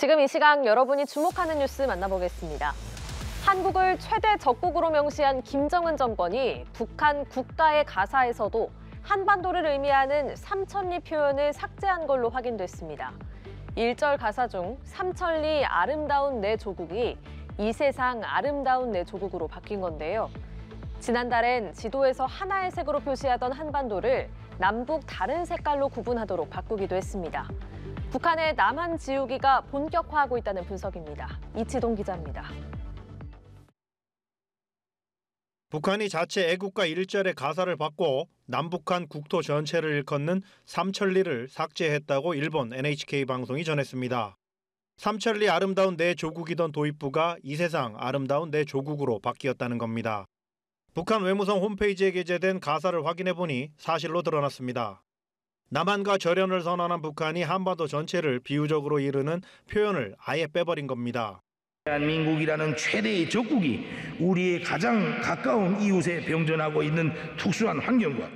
지금 이 시각 여러분이 주목하는 뉴스 만나보겠습니다. 한국을 최대 적국으로 명시한 김정은 정권이 북한 국가의 가사에서도 한반도를 의미하는 삼천리 표현을 삭제한 걸로 확인됐습니다. 1절 가사 중 삼천리 아름다운 내 조국이 이 세상 아름다운 내 조국으로 바뀐 건데요. 지난달엔 지도에서 하나의 색으로 표시하던 한반도를 남북 다른 색깔로 구분하도록 바꾸기도 했습니다. 북한의 남한 지우기가 본격화하고 있다는 분석입니다. 이치동 기자입니다. 북한이 자체 애국가 1절의 가사를 바꿔 남북한 국토 전체를 일컫는 삼천리를 삭제했다고 일본 NHK 방송이 전했습니다. 삼천리 아름다운 내 조국이던 도입부가 이 세상 아름다운 내 조국으로 바뀌었다는 겁니다. 북한 외무성 홈페이지에 게재된 가사를 확인해보니 사실로 드러났습니다. 남한과 절연을 선언한 북한이 한반도 전체를 비유적으로 이르는 표현을 아예 빼버린 겁니다. 대한민국이라는 최대의 적국이 우리의 가장 가까운 이웃에 병존하고 있는 특수한 환경과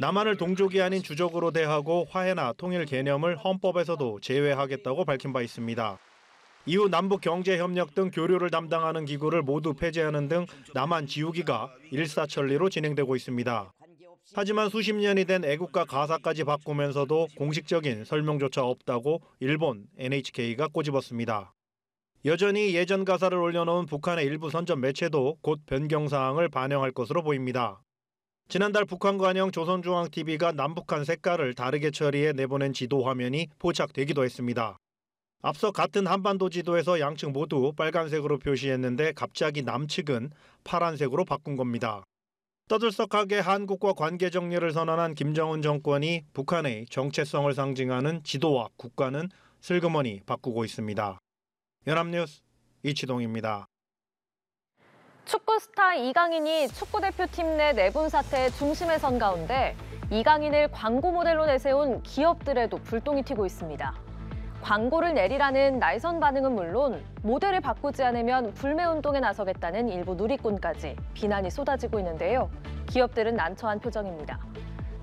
남한을 동족이 아닌 주적으로 대하고 화해나 통일 개념을 헌법에서도 제외하겠다고 밝힌 바 있습니다. 이후 남북경제협력 등 교류를 담당하는 기구를 모두 폐지하는 등 남한 지우기가 일사천리로 진행되고 있습니다. 하지만 수십 년이 된 애국가 가사까지 바꾸면서도 공식적인 설명조차 없다고 일본 NHK가 꼬집었습니다. 여전히 예전 가사를 올려놓은 북한의 일부 선전 매체도 곧 변경 사항을 반영할 것으로 보입니다. 지난달 북한 관영 조선중앙TV가 남북한 색깔을 다르게 처리해 내보낸 지도 화면이 포착되기도 했습니다. 앞서 같은 한반도 지도에서 양측 모두 빨간색으로 표시했는데 갑자기 남측은 파란색으로 바꾼 겁니다. 떠들썩하게 한국과 관계 정리를 선언한 김정은 정권이 북한의 정체성을 상징하는 지도와 국가는 슬그머니 바꾸고 있습니다. 연합뉴스 이치동입니다. 축구 스타 이강인이 축구대표팀 내 내분 사태의 중심에 선 가운데 이강인을 광고 모델로 내세운 기업들에도 불똥이 튀고 있습니다. 광고를 내리라는 날선 반응은 물론 모델을 바꾸지 않으면 불매운동에 나서겠다는 일부 누리꾼까지 비난이 쏟아지고 있는데요. 기업들은 난처한 표정입니다.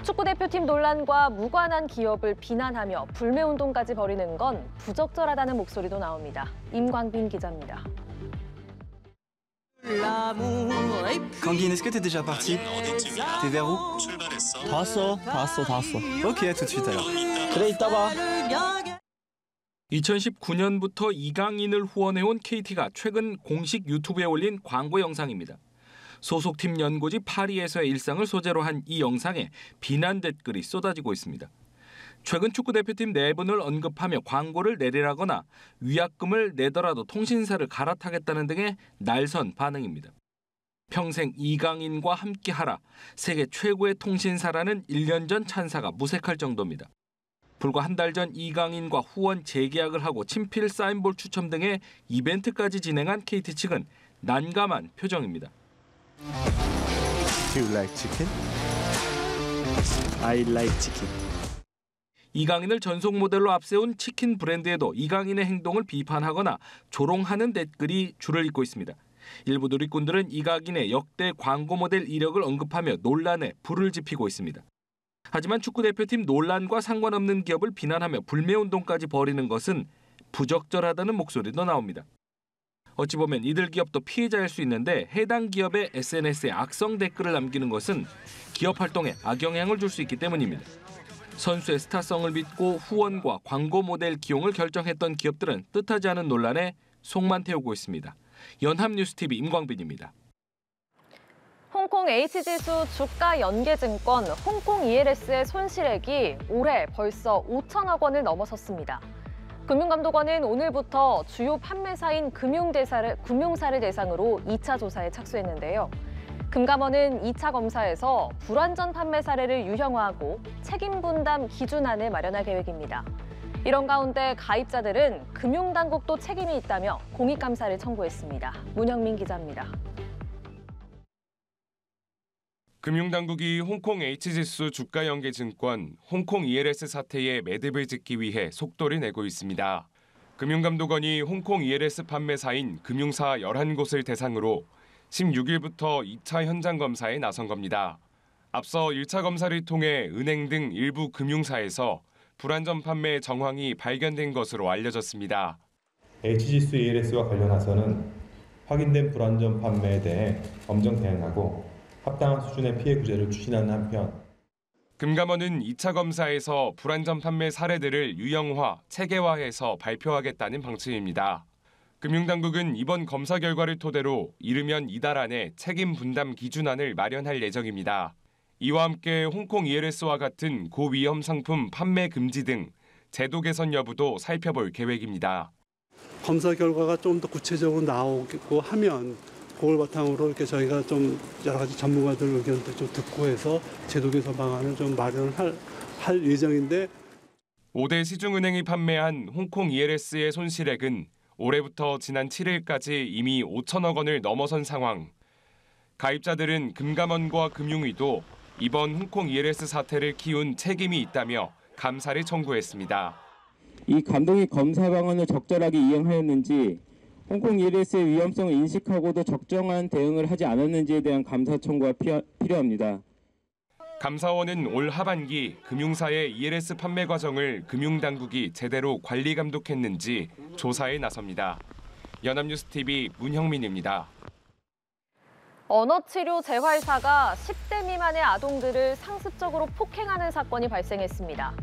축구대표팀 논란과 무관한 기업을 비난하며 불매운동까지 벌이는 건 부적절하다는 목소리도 나옵니다. 임광빈 기자입니다. Kangin, est-ce que t'es déjà parti? T'es vers où? 다 왔어. Ok, à tout de suite alors. 그래, 이따 봐. 2019년부터 이강인을 후원해온 KT가 최근 공식 유튜브에 올린 광고 영상입니다. 소속팀 연고지 파리에서의 일상을 소재로 한 이 영상에 비난 댓글이 쏟아지고 있습니다. 최근 축구대표팀 내분을 언급하며 광고를 내리라거나 위약금을 내더라도 통신사를 갈아타겠다는 등의 날선 반응입니다. 평생 이강인과 함께하라, 세계 최고의 통신사라는 1년 전 찬사가 무색할 정도입니다. 불과 한 달 전 이강인과 후원 재계약을 하고 친필 사인볼 추첨 등의 이벤트까지 진행한 KT 측은 난감한 표정입니다. Do you like chicken? I like chicken. 이강인을 전속 모델로 앞세운 치킨 브랜드에도 이강인의 행동을 비판하거나 조롱하는 댓글이 줄을 잇고 있습니다. 일부 누리꾼들은 이강인의 역대 광고 모델 이력을 언급하며 논란에 불을 지피고 있습니다. 하지만 축구대표팀 논란과 상관없는 기업을 비난하며 불매운동까지 벌이는 것은 부적절하다는 목소리도 나옵니다. 어찌 보면 이들 기업도 피해자일 수 있는데 해당 기업의 SNS에 악성 댓글을 남기는 것은 기업 활동에 악영향을 줄 수 있기 때문입니다. 선수의 스타성을 믿고 후원과 광고 모델 기용을 결정했던 기업들은 뜻하지 않은 논란에 속만 태우고 있습니다. 연합뉴스TV 임광빈입니다. 홍콩 H지수 주가 연계증권 홍콩 ELS의 손실액이 올해 벌써 5천억 원을 넘어섰습니다. 금융감독원은 오늘부터 주요 판매사인 금융사를 대상으로 2차 조사에 착수했는데요. 금감원은 2차 검사에서 불완전 판매 사례를 유형화하고 책임 분담 기준안을 마련할 계획입니다. 이런 가운데 가입자들은 금융당국도 책임이 있다며 공익감사를 청구했습니다. 문영민 기자입니다. 금융당국이 홍콩 H지수 주가연계증권 홍콩 ELS 사태에 매듭을 짓기 위해 속도를 내고 있습니다. 금융감독원이 홍콩 ELS 판매사인 금융사 11곳을 대상으로 16일부터 2차 현장 검사에 나선 겁니다. 앞서 1차 검사를 통해 은행 등 일부 금융사에서 불완전 판매 정황이 발견된 것으로 알려졌습니다. H지수 ELS와 관련해서는 확인된 불완전 판매에 대해 엄정 대응하고 합당한 수준의 피해 구제를 추진하는 한편 금감원은 2차 검사에서 불완전 판매 사례들을 유형화, 체계화해서 발표하겠다는 방침입니다. 금융당국은 이번 검사 결과를 토대로 이르면 이달 안에 책임 분담 기준안을 마련할 예정입니다. 이와 함께 홍콩 ELS와 같은 고위험 상품 판매 금지 등 제도 개선 여부도 살펴볼 계획입니다. 검사 결과가 좀 더 구체적으로 나오고 하면 그걸 바탕으로 이렇게 저희가 좀 여러 가지 전문가들 의견도 좀 듣고 해서 제도 개선 방안을 좀 마련할 예정인데 5대 시중은행이 판매한 홍콩 ELS의 손실액은 올해부터 지난 7일까지 이미 5천억 원을 넘어선 상황. 가입자들은 금감원과 금융위도 이번 홍콩 ELS 사태를 키운 책임이 있다며 감사를 청구했습니다. 이 감독이 검사 방안을 적절하게 이행하였는지 홍콩 ELS의 위험성을 인식하고도 적정한 대응을 하지 않았는지에 대한 감사 청구가 필요합니다. 감사원은 올 하반기 금융사의 ELS 판매 과정을 금융당국이 제대로 관리 감독했는지 조사에 나섭니다. 연합뉴스TV 문형민입니다. 언어치료 재활사가 10대 미만의 아동들을 상습적으로 폭행하는 사건이 발생했습니다.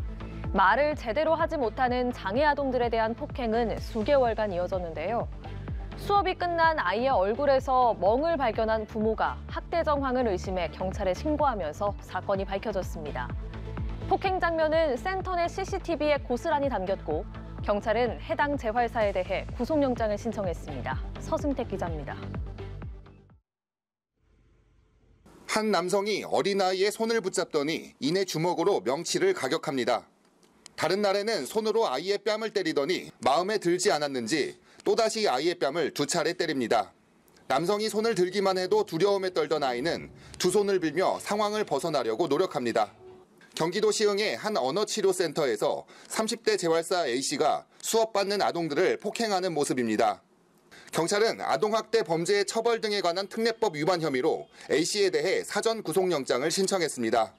말을 제대로 하지 못하는 장애 아동들에 대한 폭행은 수개월간 이어졌는데요. 수업이 끝난 아이의 얼굴에서 멍을 발견한 부모가 학대 정황을 의심해 경찰에 신고하면서 사건이 밝혀졌습니다. 폭행 장면은 센터 내 CCTV에 고스란히 담겼고 경찰은 해당 재활사에 대해 구속영장을 신청했습니다. 서승택 기자입니다. 한 남성이 어린아이의 손을 붙잡더니 이내 주먹으로 명치를 가격합니다. 다른 날에는 손으로 아이의 뺨을 때리더니 마음에 들지 않았는지 또다시 아이의 뺨을 2차례 때립니다. 남성이 손을 들기만 해도 두려움에 떨던 아이는 두 손을 빌며 상황을 벗어나려고 노력합니다. 경기도 시흥의 한 언어치료센터에서 30대 재활사 A씨가 수업받는 아동들을 폭행하는 모습입니다. 경찰은 아동학대 범죄의 처벌 등에 관한 특례법 위반 혐의로 A씨에 대해 사전 구속영장을 신청했습니다.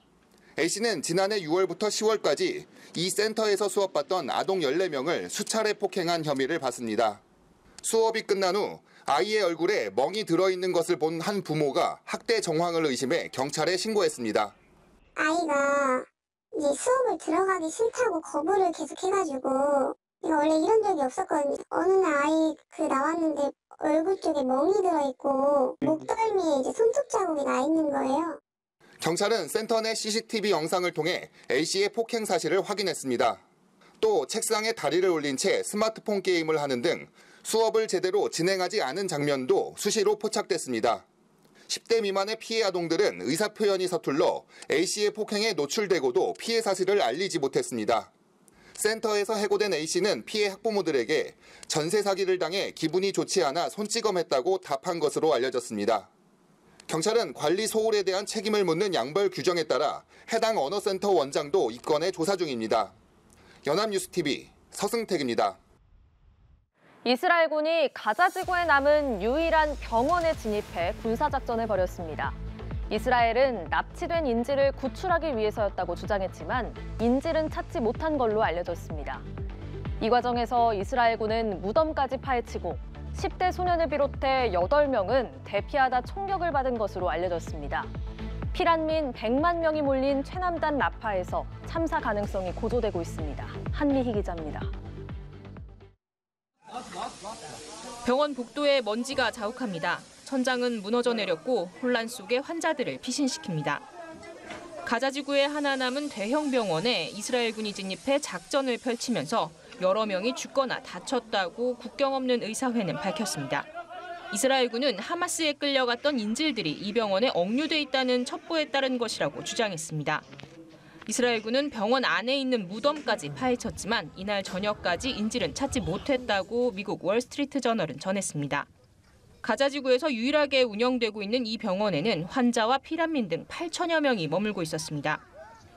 A씨는 지난해 6월부터 10월까지 이 센터에서 수업받던 아동 14명을 수차례 폭행한 혐의를 받습니다. 수업이 끝난 후 아이의 얼굴에 멍이 들어있는 것을 본 한 부모가 학대 정황을 의심해 경찰에 신고했습니다. 아이가 이제 수업을 들어가기 싫다고 거부를 계속 해가지고 원래 이런 적이 없었거든요. 어느 날 아이 나왔는데 얼굴 쪽에 멍이 들어있고 목덜미에 이제 손톱 자국이 나 있는 거예요. 경찰은 센터 내 CCTV 영상을 통해 A씨의 폭행 사실을 확인했습니다. 또 책상에 다리를 올린 채 스마트폰 게임을 하는 등 수업을 제대로 진행하지 않은 장면도 수시로 포착됐습니다. 10대 미만의 피해 아동들은 의사표현이 서툴러 A씨의 폭행에 노출되고도 피해 사실을 알리지 못했습니다. 센터에서 해고된 A씨는 피해 학부모들에게 전세 사기를 당해 기분이 좋지 않아 손찌검했다고 답한 것으로 알려졌습니다. 경찰은 관리 소홀에 대한 책임을 묻는 양벌 규정에 따라 해당 언어센터 원장도 이 건에 조사 중입니다. 연합뉴스TV 서승택입니다. 이스라엘군이 가자 지구에 남은 유일한 병원에 진입해 군사작전을 벌였습니다. 이스라엘은 납치된 인질을 구출하기 위해서였다고 주장했지만 인질은 찾지 못한 걸로 알려졌습니다. 이 과정에서 이스라엘군은 무덤까지 파헤치고 10대 소년을 비롯해 8명은 대피하다 총격을 받은 것으로 알려졌습니다. 피난민 100만 명이 몰린 최남단 라파에서 참사 가능성이 고조되고 있습니다. 한미희 기자입니다. 병원 복도에 먼지가 자욱합니다. 천장은 무너져 내렸고 혼란 속에 환자들을 피신시킵니다. 가자지구의 하나 남은 대형 병원에 이스라엘군이 진입해 작전을 펼치면서 여러 명이 죽거나 다쳤다고 국경 없는 의사회는 밝혔습니다. 이스라엘군은 하마스에 끌려갔던 인질들이 이 병원에 억류돼 있다는 첩보에 따른 것이라고 주장했습니다. 이스라엘군은 병원 안에 있는 무덤까지 파헤쳤지만 이날 저녁까지 인질은 찾지 못했다고 미국 월스트리트 저널은 전했습니다. 가자지구에서 유일하게 운영되고 있는 이 병원에는 환자와 피난민 등 8천여 명이 머물고 있었습니다.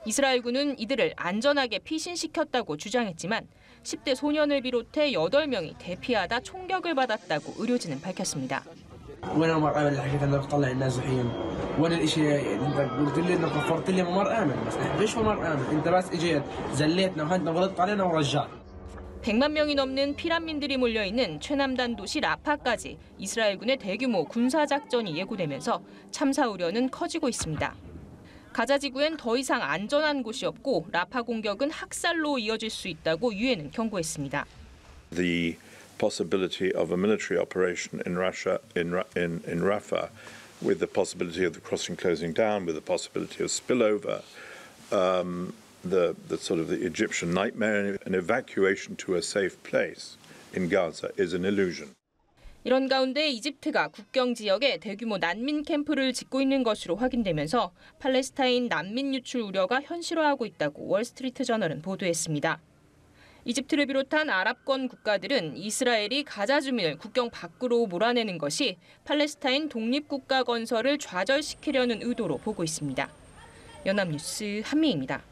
이스라엘군은 이들을 안전하게 피신시켰다고 주장했지만 10대 소년을 비롯해 8명이 대피하다 총격을 받았다고 의료진은 밝혔습니다. وين المرأة اللي حكيت انك تطلع النازحين؟ وين الاشي انت قلت لي انك وفرت لي ممر امن بس ليش ممر امن؟ انت بس اجيت زليتنا وهنت غلطت علينا ورجعت. 100만 명이 넘는 피난민들이 몰려있는 최남단 도시 라파까지 이스라엘군의 대규모 군사작전이 예고되면서 참사 우려는 커지고 있습니다. 가자 지구엔 더 이상 안전한 곳이 없고 라파 공격은 학살로 이어질 수 있다고 유엔은 경고했습니다. The possibility of a military operation in Russia in Rafah, with the possibility of the crossing closing down, with the possibility of spillover, the sort of the Egyptian nightmare, an evacuation to a safe place in Gaza is an illusion. 이런 가운데 이집트가 국경 지역에 대규모 난민 캠프를 짓고 있는 것으로 확인되면서 팔레스타인 난민 유출 우려가 현실화하고 있다고 월스트리트 저널은 보도했습니다. 이집트를 비롯한 아랍권 국가들은 이스라엘이 가자 주민을 국경 밖으로 몰아내는 것이 팔레스타인 독립국가 건설을 좌절시키려는 의도로 보고 있습니다. 연합뉴스 한미입니다.